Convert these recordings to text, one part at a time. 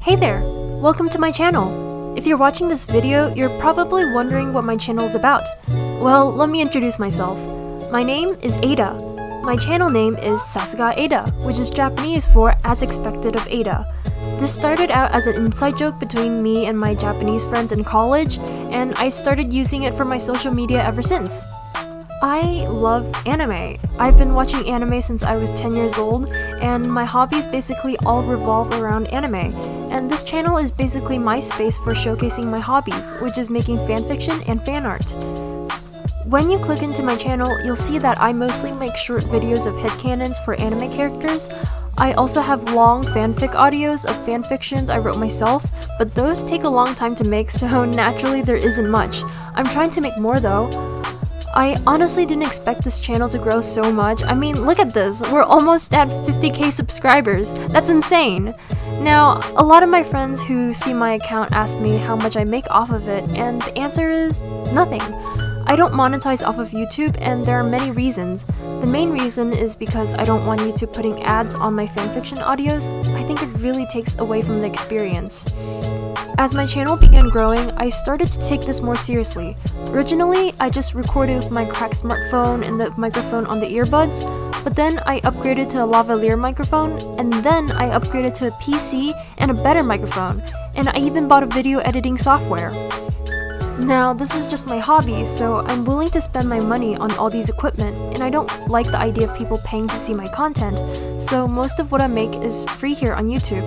Hey there! Welcome to my channel! If you're watching this video, you're probably wondering what my channel is about. Well, let me introduce myself. My name is Ada. My channel name is Sasaga Ada, which is Japanese for As Expected of Ada. This started out as an inside joke between me and my Japanese friends in college, and I started using it for my social media ever since. I love anime. I've been watching anime since I was 10 years old, and my hobbies basically all revolve around anime. And this channel is basically my space for showcasing my hobbies, which is making fanfiction and fan art. When you click into my channel, you'll see that I mostly make short videos of headcanons for anime characters. I also have long fanfic audios of fanfictions I wrote myself, but those take a long time to make, so naturally there isn't much. I'm trying to make more though. I honestly didn't expect this channel to grow so much. I mean, look at this, we're almost at 50k subscribers. That's insane. Now, a lot of my friends who see my account ask me how much I make off of it, and the answer is nothing. I don't monetize off of YouTube, and there are many reasons. The main reason is because I don't want YouTube putting ads on my fanfiction audios. I think it really takes away from the experience. As my channel began growing, I started to take this more seriously. Originally, I just recorded with my cracked smartphone and the microphone on the earbuds, but then I upgraded to a lavalier microphone, and then I upgraded to a PC and a better microphone, and I even bought a video editing software. Now, this is just my hobby, so I'm willing to spend my money on all these equipment, and I don't like the idea of people paying to see my content, so most of what I make is free here on YouTube.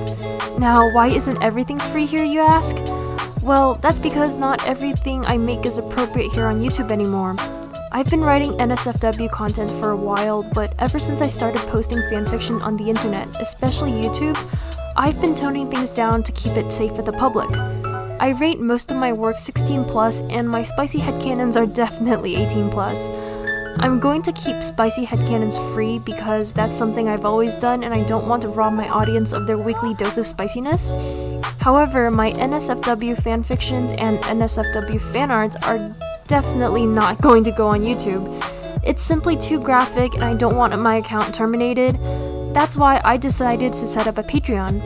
Now, why isn't everything free here, you ask? Well, that's because not everything I make is appropriate here on YouTube anymore. I've been writing NSFW content for a while, but ever since I started posting fanfiction on the internet, especially YouTube, I've been toning things down to keep it safe for the public. I rate most of my work 16+, and my spicy headcanons are definitely 18+. I'm going to keep spicy headcanons free because that's something I've always done and I don't want to rob my audience of their weekly dose of spiciness. However, my NSFW fanfictions and NSFW fanarts are definitely not going to go on YouTube. It's simply too graphic and I don't want my account terminated. That's why I decided to set up a Patreon.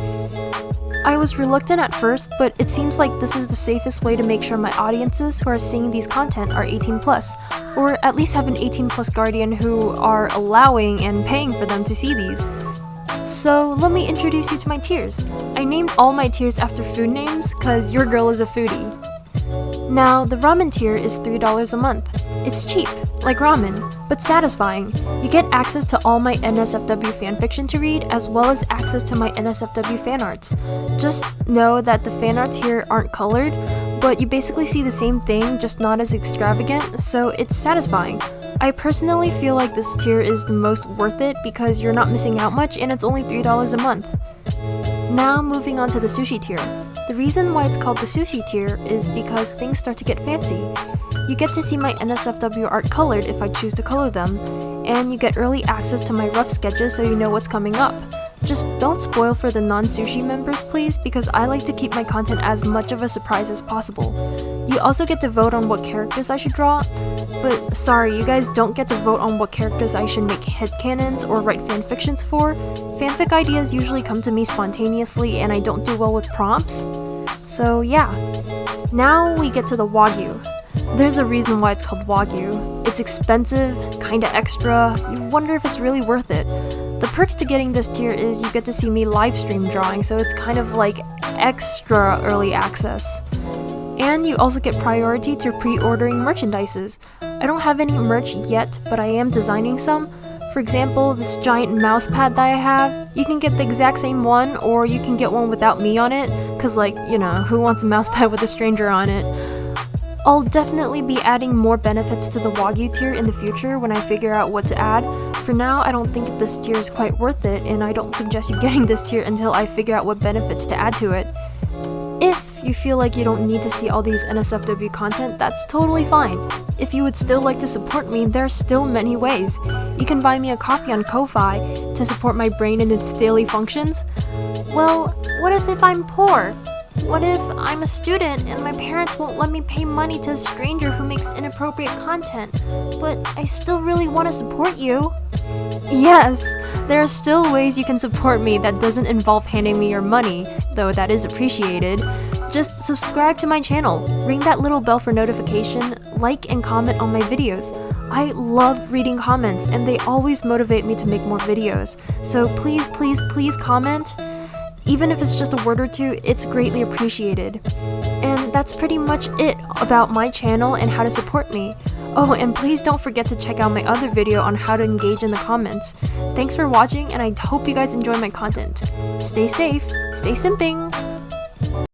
I was reluctant at first, but it seems like this is the safest way to make sure my audiences who are seeing these content are 18+, or at least have an 18+ guardian who are allowing and paying for them to see these. So let me introduce you to my tiers. I named all my tiers after food names, cause your girl is a foodie. Now, the ramen tier is $3 a month. It's cheap, like ramen, but satisfying. You get access to all my NSFW fanfiction to read, as well as access to my NSFW fanarts. Just know that the fanarts here aren't colored, but you basically see the same thing, just not as extravagant, so it's satisfying. I personally feel like this tier is the most worth it because you're not missing out much and it's only $3 a month. Now moving on to the sushi tier. The reason why it's called the sushi tier is because things start to get fancy. You get to see my NSFW art colored if I choose to color them, and you get early access to my rough sketches so you know what's coming up. Just don't spoil for the non-sushi members please, because I like to keep my content as much of a surprise as possible. You also get to vote on what characters I should draw, but sorry, you guys don't get to vote on what characters I should make headcanons or write fanfictions for. Fanfic ideas usually come to me spontaneously and I don't do well with prompts. So yeah. Now we get to the Wagyu. There's a reason why it's called Wagyu. It's expensive, kinda extra, you wonder if it's really worth it. The perks to getting this tier is you get to see me live stream drawing, so it's kind of like extra early access. And you also get priority to pre-ordering merchandises. I don't have any merch yet, but I am designing some. For example, this giant mouse pad that I have, you can get the exact same one, or you can get one without me on it, cause like, you know, who wants a mouse pad with a stranger on it? I'll definitely be adding more benefits to the Wagyu tier in the future when I figure out what to add. For now, I don't think this tier is quite worth it, and I don't suggest you getting this tier until I figure out what benefits to add to it. If you feel like you don't need to see all these NSFW content, that's totally fine. If you would still like to support me, there are still many ways. You can buy me a coffee on Ko-Fi to support my brain in its daily functions. Well, what if I'm poor? What if I'm a student and my parents won't let me pay money to a stranger who makes inappropriate content, but I still really want to support you? Yes, there are still ways you can support me that doesn't involve handing me your money. though that is appreciated. Just subscribe to my channel, ring that little bell for notification, like and comment on my videos. I love reading comments and they always motivate me to make more videos. So please, please, please comment. Even if it's just a word or two, it's greatly appreciated. And that's pretty much it about my channel and how to support me. Oh, and please don't forget to check out my other video on how to engage in the comments. Thanks for watching and I hope you guys enjoy my content. Stay safe, stay simping!